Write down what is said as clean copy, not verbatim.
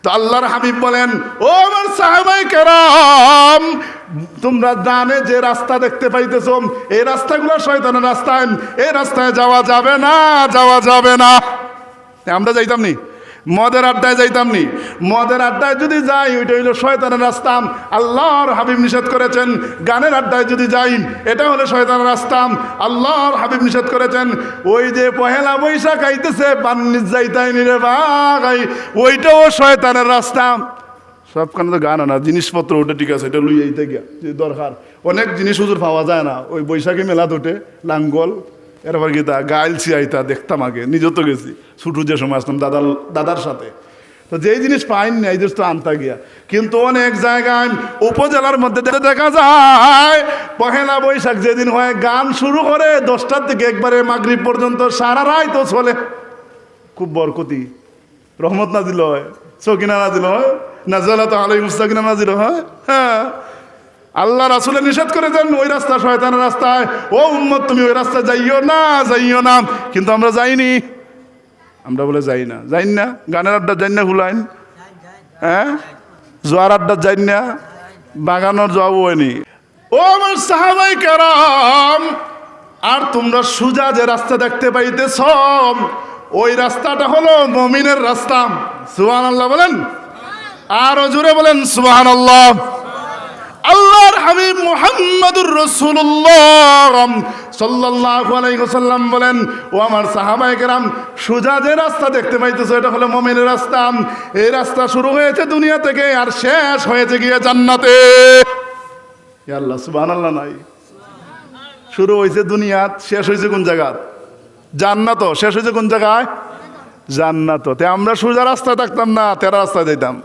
তো আল্লাহর হাবিব বলেন, ও আমার সাহাবায়ে কেরাম, তোমরা ডানে যে রাস্তা দেখতে পাইতেছো এই রাস্তাগুলো শয়তানের রাস্তা, এই রাস্তায় যাওয়া যাবে না, যাওয়া যাবে না। আমরা যাইতাম নি, মদের আড্ডায় যাইতাম নি। মদের আড্ডায় যদি যাই ওইটা হইলো শয়তানের রাস্তা, আল্লাহর হাবিব নিষেধ করেছেন। গানের আড্ডায় যদি যাই এটা হলো শয়তানের রাস্তা, আল্লাহর হাবিব নিষেধ করেছেন। ওই যে পহেলা বৈশাখ আইতেছে পান্নির যাইতাই নিরে ভাই, ওইটাও শয়তানের রাস্তা। সবখানে তো গান না, জিনিসপত্র ওটা ঠিক আছে, এটা লুই আইতে গিয়া যে দরকার। অনেক জিনিস হুজুর পাওয়া যায় না, ওই বৈশাখী মেলা তোটে লাঙ্গল এরপর গীতা গাইলছি আইতা দেখতাম। আগে নিজে তো গেছি ছুটু যে সময় আসতাম দাদার সাথে, তো যেই জিনিস পাইনি এই জিনিস তো আনতা গিয়া। কিন্তু অনেক জায়গায় উপজেলার মধ্যে দেখা যায় পহেলা বৈশাখ যেদিন হয় গান শুরু করে 10টার থেকে একবারে মাগরিব পর্যন্ত সারা রাত তো চলে। খুব বরকতি, রহমত নাজিল হয়, সকিনা নাজিল হয়, নাজালাতু আলাইহিম সাকিনা নাজিল হয়। হ্যাঁ, আল্লাহ রাসূলের নিষেধ করেছেন ওই রাস্তা শয়তানের রাস্তায়। ও উম্মত তুমি ওই রাস্তা যাইও না, যাইও না। কিন্তু আমরা যাইনি, আমরা বলে যাই না, যাই না। গানের আড্ডা যাই না, হুলাইন হ্যাঁ, জোয়ার আড্ডা যাই না, বাগানোর যাওয়া হয়নি। ও আমার সাহাবায়ে কেরাম, আর তোমরা সুজা যে রাস্তা দেখতে পাইতেছ ওই রাস্তাটা হলো মুমিনের রাস্তা। সুবহানাল্লাহ বলেন, আরো জোরে বলেন সুবহানাল্লাহ। আল্লাহর হাবিব মুহাম্মদুর রাসূলুল্লাহ সাল্লাল্লাহু আলাইহি ওয়াসাল্লাম বলেন, ও আমার সাহাবায়ে কেরাম, সোজা যে রাস্তা দেখতে পাইতেছো এটা হলো মুমিনের রাস্তা। এই রাস্তা শুরু হয়েছে দুনিয়া থেকে আর শেষ হয়েছে গিয়ে জান্নাতে। ইয়া আল্লাহ, সুবহানাল্লাহ নাই। শুরু হয়েছে দুনিয়াত, শেষ হয়েছে কোন জায়গা? জান্নাত। শেষ হয়েছে কোন জায়গায়? জান্নাত। তে আমরা সোজা রাস্তায় থাকতাম না, তেরা রাস্তায় যাইতাম।